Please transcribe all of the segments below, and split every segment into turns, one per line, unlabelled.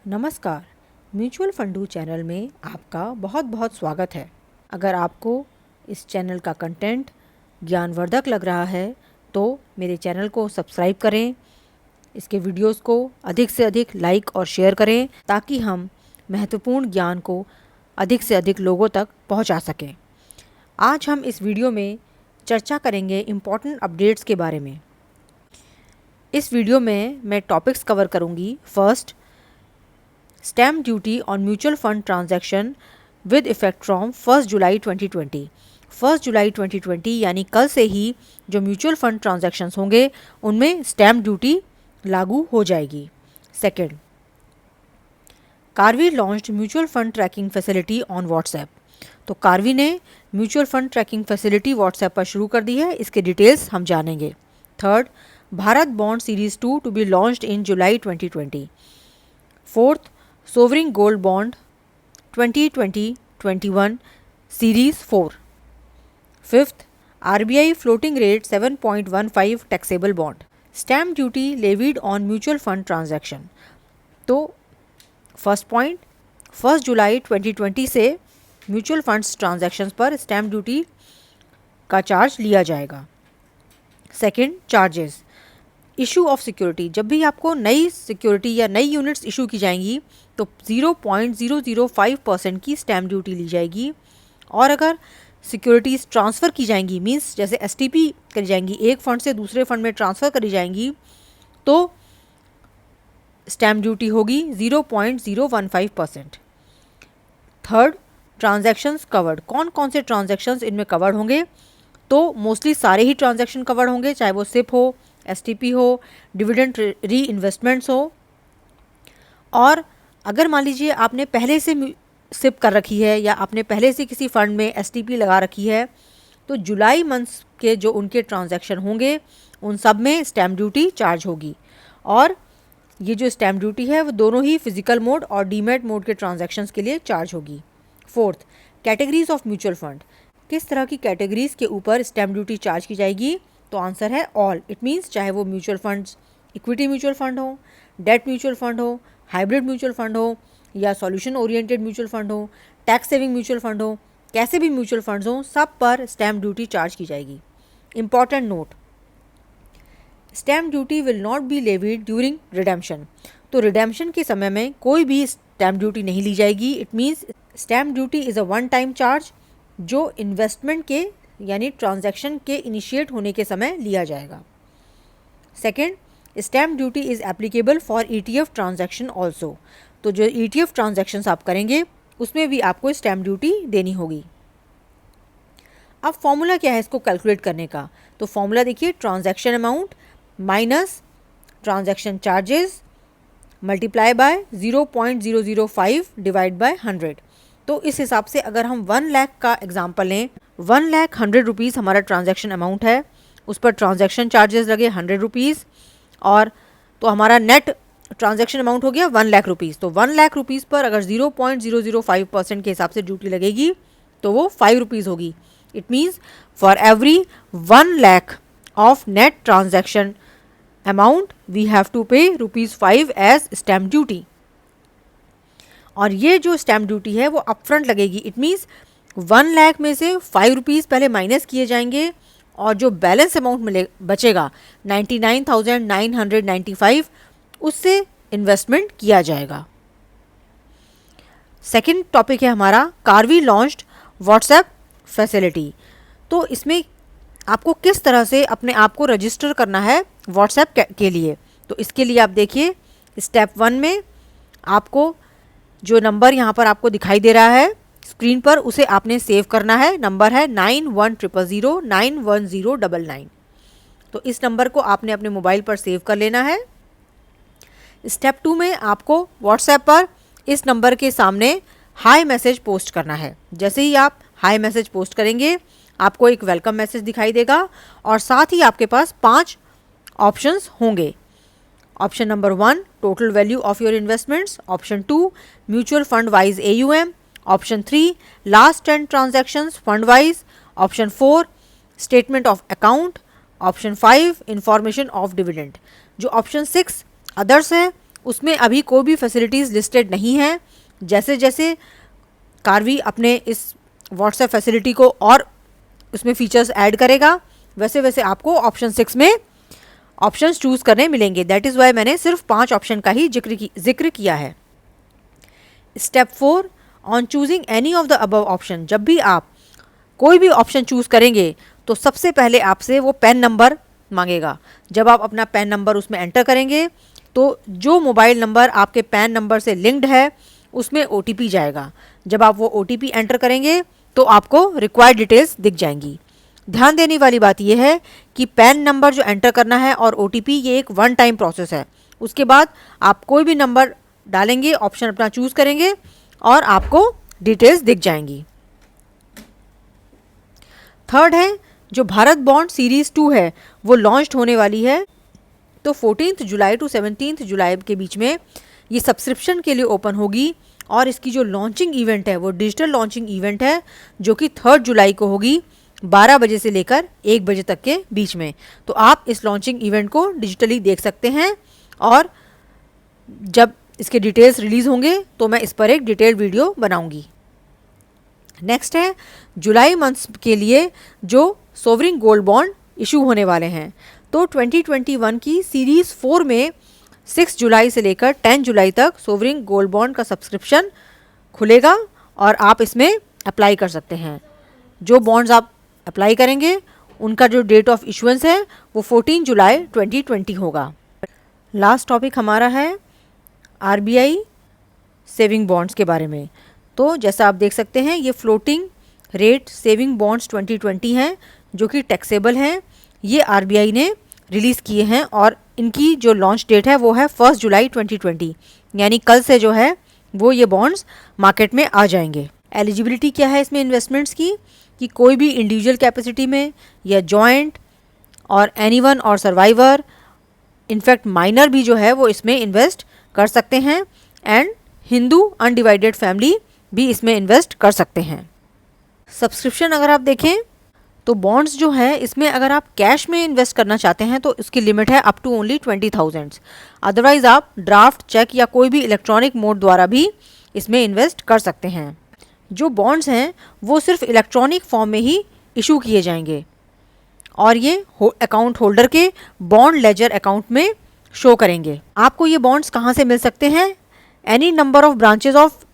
नमस्कार। Mutual फंडू channel में आपका बहुत बहुत स्वागत है। अगर आपको इस चैनल का कंटेंट ज्ञानवर्धक लग रहा है तो मेरे चैनल को सब्सक्राइब करें, इसके वीडियोस को अधिक से अधिक लाइक और शेयर करें ताकि हम महत्वपूर्ण ज्ञान को अधिक से अधिक लोगों तक पहुंचा सकें। आज हम इस वीडियो में चर्चा करेंगे इम्पॉर्टेंट अपडेट्स के बारे में। इस वीडियो में मैं टॉपिक्स कवर करूंगी। First, stamp duty on mutual fund transaction with effect from 1 जुलाई 2020। 1 जुलाई 2020 यानी कल से ही जो म्यूचुअल फंड ट्रांजैक्शंस होंगे उनमें स्टैम्प ड्यूटी लागू हो जाएगी। Second, Karvy launched mutual fund tracking facility on WhatsApp. तो कार्वी ने mutual fund tracking facility WhatsApp पर शुरू कर दी है। इसके डिटेल्स हम जानेंगे। Third, Bharat bond series 2 to be launched in July 2020। Fourth, sovereign gold bond 2020-21 series 4। Fifth, RBI floating rate 7.15 taxable bond. Stamp duty levied on mutual fund transaction. तो first point, 1 जुलाई 2020 से म्यूचुअल फंड्स ट्रांजैक्शंस पर stamp duty का charge लिया जाएगा। Second, charges. Issue of security. जब भी आपको नई सिक्योरिटी या नई यूनिट्स इशू की जाएंगी तो 0.005% की स्टैम्प ड्यूटी ली जाएगी। और अगर सिक्योरिटीज़ ट्रांसफ़र की जाएंगी, मींस जैसे एसटीपी करी जाएंगी, एक फंड से दूसरे फंड में ट्रांसफ़र करी जाएंगी, तो स्टैम्प ड्यूटी होगी 0.015%। Third, transactions covered. कौन कौन से ट्रांजैक्शंस इनमें कवर्ड होंगे? तो मोस्टली सारे ही ट्रांजैक्शन कवर्ड होंगे, चाहे वो सिप हो, एसटीपी हो, डिविडेंड री इन्वेस्टमेंट्स हो। और अगर मान लीजिए आपने पहले से सिप कर रखी है या आपने पहले से किसी फंड में एसटीपी लगा रखी है तो जुलाई मंथ्स के जो उनके ट्रांजैक्शन होंगे उन सब में स्टैम्प ड्यूटी चार्ज होगी। और ये जो स्टैम्प ड्यूटी है वो दोनों ही फिजिकल मोड और डीमैट मोड के ट्रांजैक्शंस के लिए चार्ज होगी। Fourth, categories of mutual fund. किस तरह की कैटेगरीज के ऊपर स्टैम्प ड्यूटी चार्ज की जाएगी? तो आंसर है ऑल। इट मीन्स चाहे वो mutual funds, equity mutual fund हो, डेट म्यूचुअल फंड हो, हाइब्रिड म्यूचुअल फंड हो या सॉल्यूशन ओरिएंटेड म्यूचुअल फंड हो, टैक्स सेविंग म्यूचुअल फंड हो, कैसे भी म्यूचुअल फंड्स हो, सब पर स्टैम्प ड्यूटी चार्ज की जाएगी। Important note, stamp duty will not be levied during redemption. तो रिडेम्पशन के समय में कोई भी स्टैम्प ड्यूटी नहीं ली जाएगी। It means stamp duty is a one time charge जो इन्वेस्टमेंट के यानी ट्रांजैक्शन के इनिशिएट होने के समय लिया जाएगा। Second, stamp duty is applicable for ETF transaction also. तो जो ईटीएफ ट्रांजैक्शंस आप करेंगे उसमें भी आपको स्टैम्प ड्यूटी देनी होगी। अब फॉर्मूला क्या है इसको कैलकुलेट करने का? तो फॉर्मूला देखिए, transaction amount minus transaction charges multiply by 0.005 divide by 100। तो इस हिसाब से अगर हम 1 लाख का एग्जाम्पल लें, 1 लाख 100 रुपीज़ हमारा ट्रांजैक्शन अमाउंट है, उस पर ट्रांजैक्शन चार्जेस लगे 100 रुपीज़, और तो हमारा नेट ट्रांजैक्शन अमाउंट हो गया 1 लाख रुपीज़। तो 1 लाख रुपीज़ पर अगर 0.005% के हिसाब से ड्यूटी लगेगी तो वो 5 रुपीज़ होगी। It means for every 1 lakh of net transaction amount we have to pay ₹5 as stamp duty. और ये जो स्टैम्प ड्यूटी है वो अपफ्रंट लगेगी। इट मीन्स 1 लाख में से 5 रुपीज़ पहले माइनस किए जाएंगे और जो बैलेंस अमाउंट मिले बचेगा 99,995 उससे इन्वेस्टमेंट किया जाएगा। सेकेंड टॉपिक है हमारा कार्वी लॉन्च्ड व्हाट्सएप फैसिलिटी। तो इसमें आपको किस तरह से अपने आप को रजिस्टर करना है व्हाट्सएप के लिए। तो इसके लिए आप देखिए, स्टेप 1 में आपको जो नंबर यहाँ पर आपको दिखाई दे रहा है स्क्रीन पर उसे आपने सेव करना है। नंबर है 9100091099। तो इस नंबर को आपने अपने मोबाइल पर सेव कर लेना है। स्टेप 2 में आपको व्हाट्सएप पर इस नंबर के सामने हाई मैसेज पोस्ट करना है। जैसे ही आप हाई मैसेज पोस्ट करेंगे आपको एक वेलकम मैसेज दिखाई देगा और साथ ही आपके पास 5 ऑप्शंस होंगे। Option number 1, total value of your investments. Option 2, mutual fund wise AUM। Option 3, last 10 transactions fund wise. Option 4, statement of account. Option 5, information of dividend. जो ऑप्शन 6 अदर्स है उसमें अभी कोई भी फैसिलिटीज़ लिस्टेड नहीं है। जैसे जैसे कार्वी अपने इस व्हाट्सएप फैसिलिटी को और उसमें फीचर्स ऐड करेगा, वैसे वैसे आपको ऑप्शन 6 में ऑप्शंस चूज़ करने मिलेंगे। दैट इज़ वाई मैंने सिर्फ 5 ऑप्शन का ही जिक्र किया है। Step 4, on choosing any of the above option, जब भी आप कोई भी ऑप्शन चूज़ करेंगे तो सबसे पहले आपसे वो पैन नंबर मांगेगा। जब आप अपना पैन नंबर उसमें एंटर करेंगे तो जो मोबाइल नंबर आपके पैन नंबर से लिंक्ड है उसमें OTP जाएगा। जब आप वो OTP एंटर करेंगे तो आपको रिक्वायर्ड डिटेल्स दिख जाएंगी। ध्यान देने वाली बात यह है कि पैन नंबर जो एंटर करना है और OTP ये एक वन टाइम प्रोसेस है। उसके बाद आप कोई भी नंबर डालेंगे, ऑप्शन अपना चूज़ करेंगे और आपको डिटेल्स दिख जाएंगी। थर्ड है, जो भारत बॉन्ड सीरीज़ 2 है वो लॉन्च होने वाली है। तो 14 जुलाई टू 17 जुलाई के बीच में ये सब्सक्रिप्शन के लिए ओपन होगी और इसकी जो लॉन्चिंग इवेंट है वो डिजिटल लॉन्चिंग इवेंट है जो कि 3 जुलाई को होगी 12 बजे से लेकर 1 बजे तक के बीच में। तो आप इस लॉन्चिंग इवेंट को डिजिटली देख सकते हैं और जब इसके डिटेल्स रिलीज़ होंगे तो मैं इस पर एक डिटेल्ड वीडियो बनाऊंगी। नेक्स्ट है जुलाई मंथ्स के लिए जो सोवरिन गोल्ड बॉन्ड इशू होने वाले हैं। तो 2021 की सीरीज़ 4 में 6 जुलाई से लेकर 10 जुलाई तक सोवरिन गोल्ड बॉन्ड का सब्सक्रिप्शन खुलेगा और आप इसमें अप्लाई कर सकते हैं। जो बॉन्ड्स आप अप्लाई करेंगे उनका जो डेट ऑफ इशुएंस है वो 14 जुलाई 2020 होगा। लास्ट टॉपिक हमारा है RBI सेविंग बॉन्ड्स के बारे में। तो जैसा आप देख सकते हैं ये फ्लोटिंग रेट सेविंग बॉन्ड्स 2020 हैं जो कि टैक्सेबल हैं। ये RBI ने रिलीज़ किए हैं और इनकी जो लॉन्च डेट है वो है 1 जुलाई 2020, यानी कल से जो है वो ये बॉन्ड्स मार्केट में आ जाएंगे। एलिजिबिलिटी क्या है इसमें इन्वेस्टमेंट्स की, कि कोई भी इंडिविजुअल कैपेसिटी में या जॉइंट और एनीवन और सर्वाइवर, इनफैक्ट माइनर भी जो है वो इसमें इन्वेस्ट कर सकते हैं एंड हिंदू अनडिवाइडेड फैमिली भी इसमें इन्वेस्ट कर सकते हैं। सब्सक्रिप्शन अगर आप देखें तो बॉन्ड्स जो है इसमें अगर आप कैश में इन्वेस्ट करना चाहते हैं तो इसकी लिमिट है अप टू ओनली 20,000। अदरवाइज आप ड्राफ्ट, चेक या कोई भी इलेक्ट्रॉनिक मोड द्वारा भी इसमें इन्वेस्ट कर सकते हैं। जो बॉन्ड्स हैं वो सिर्फ इलेक्ट्रॉनिक फॉर्म में ही इशू किए जाएंगे और ये अकाउंट होल्डर के बॉन्ड लेजर अकाउंट में शो करेंगे। आपको ये बॉन्ड्स कहाँ से मिल सकते हैं? Any number of branches of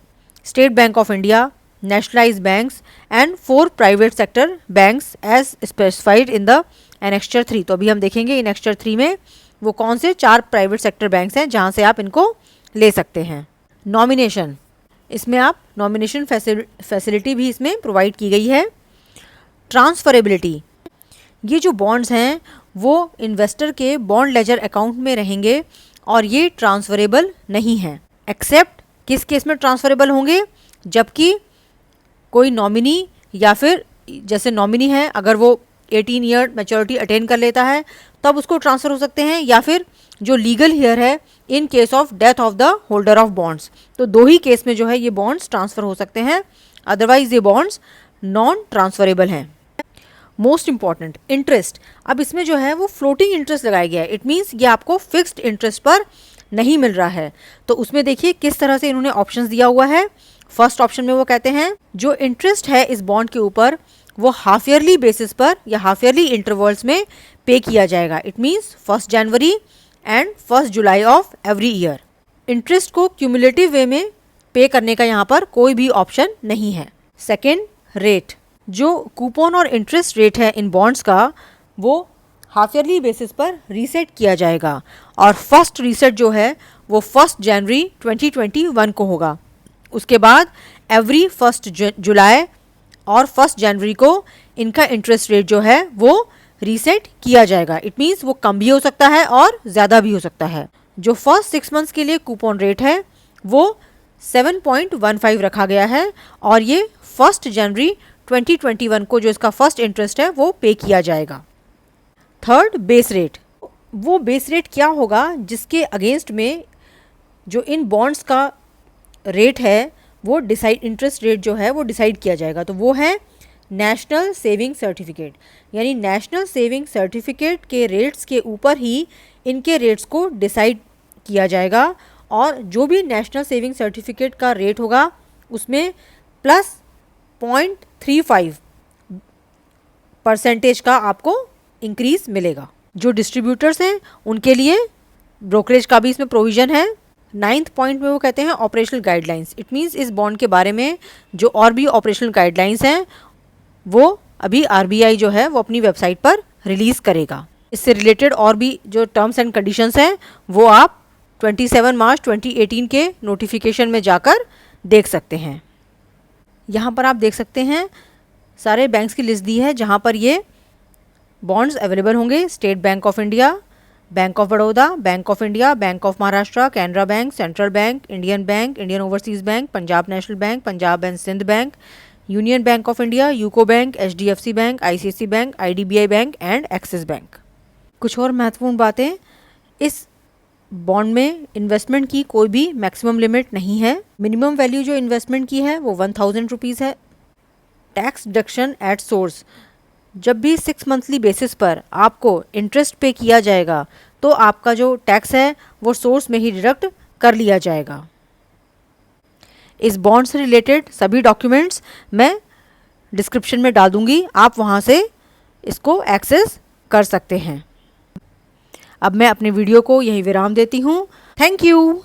State Bank of India, nationalized banks and 4 private sector banks as specified in the annexure 3। तो अभी हम देखेंगे एनेक्स्चर 3 में वो कौन से 4 प्राइवेट सेक्टर बैंक्स हैं जहाँ से आप इनको ले सकते हैं। नॉमिनेशन, इसमें आप नॉमिनेशन फैसिलिटी भी इसमें प्रोवाइड की गई है। ट्रांसफरेबिलिटी, ये जो बॉन्ड्स हैं वो इन्वेस्टर के बॉन्ड लेजर अकाउंट में रहेंगे और ये ट्रांसफरेबल नहीं है। एक्सेप्ट किस केस में ट्रांसफरेबल होंगे? जबकि कोई नॉमिनी या फिर जैसे नॉमिनी है अगर वो 18 ईयर मैच्योरिटी अटेन कर लेता है तब उसको ट्रांसफ़र हो सकते हैं, या फिर जो लीगल हियर है in case of death of the holder of bonds. तो 2 ही केस में जो है ये बॉन्ड्स ट्रांसफ़र हो सकते हैं, अदरवाइज ये बॉन्ड्स नॉन ट्रांसफरेबल हैं। Most important, interest. अब इसमें जो है वो फ्लोटिंग इंटरेस्ट लगाया गया है। इट मीन्स ये आपको फिक्स्ड इंटरेस्ट पर नहीं मिल रहा है। तो उसमें देखिए किस तरह से इन्होंने ऑप्शंस दिया हुआ है। फर्स्ट ऑप्शन में वो कहते हैं जो इंटरेस्ट है इस बॉन्ड के ऊपर वो हाफ ईयरली बेसिस पर या हाफ ईयरली इंटरवल्स में पे किया जाएगा। It means 1 January and 1 July of every year. Interest को क्यूमुलेटिव वे में पे करने का यहाँ पर कोई भी ऑप्शन नहीं है। Second, rate. जो कूपन और इंटरेस्ट रेट है इन बॉन्ड्स का वो हाफ ईयरली बेसिस पर रीसेट किया जाएगा और फर्स्ट रीसेट जो है वो 1 जनवरी 2021 को होगा। उसके बाद एवरी 1 जुलाई और 1 जनवरी को इनका इंटरेस्ट रेट जो है वो रीसेट किया जाएगा। इट मीन्स वो कम भी हो सकता है और ज़्यादा भी हो सकता है। जो फर्स्ट 6 मंथ्स के लिए कूपन रेट है वो 7.15 रखा गया है और ये 1 जनवरी 2021 को जो इसका फर्स्ट इंटरेस्ट है वो पे किया जाएगा। Third, base rate. वो बेस रेट क्या होगा जिसके अगेंस्ट में जो इन बॉन्ड्स का रेट है वो डिसाइड, इंटरेस्ट रेट जो है वो डिसाइड किया जाएगा। तो वो है नेशनल सेविंग सर्टिफिकेट, यानी नेशनल सेविंग सर्टिफिकेट के रेट्स के ऊपर ही इनके रेट्स को डिसाइड किया जाएगा और जो भी नेशनल सेविंग सर्टिफिकेट का रेट होगा उसमें प्लस 0.35% का आपको इंक्रीज मिलेगा। जो डिस्ट्रीब्यूटर्स हैं उनके लिए ब्रोकरेज का भी इसमें प्रोविज़न है। 9th पॉइंट में वो कहते हैं ऑपरेशनल गाइडलाइंस। इट मीन्स इस बॉन्ड के बारे में जो और भी ऑपरेशनल गाइडलाइंस हैं वो अभी RBI जो है वो अपनी वेबसाइट पर रिलीज़ करेगा। इससे रिलेटेड और भी जो टर्म्स एंड कंडीशंस हैं वो आप 27 मार्च 2018 के नोटिफिकेशन में जाकर देख सकते हैं। यहाँ पर आप देख सकते हैं सारे बैंक्स की लिस्ट दी है जहाँ पर ये बॉन्ड्स अवेलेबल होंगे। State Bank of India, Bank of Baroda, Bank of India, Bank of Maharashtra, Canara Bank, Central Bank, Indian Overseas Bank, Punjab National Bank, Punjab and Sindh Bank, Union Bank of India, UCO Bank, HDFC Bank, ICICI Bank, IDBI Bank and Axis Bank. कुछ और महत्वपूर्ण बातें, इस bond में investment की कोई भी maximum limit नहीं है। मिनिमम वैल्यू जो इन्वेस्टमेंट की है वो 1000 रुपीज़ है। टैक्स डिडक्शन एट सोर्स, जब भी 6 मंथली बेसिस पर आपको इंटरेस्ट पे किया जाएगा तो आपका जो टैक्स है वो सोर्स में ही डिडक्ट कर लिया जाएगा। इस बॉन्ड से रिलेटेड सभी डॉक्यूमेंट्स मैं डिस्क्रिप्शन में डाल दूंगी, आप वहाँ से इसको एक्सेस कर सकते हैं। अब मैं अपने वीडियो को यहीं विराम देती हूँ। Thank you.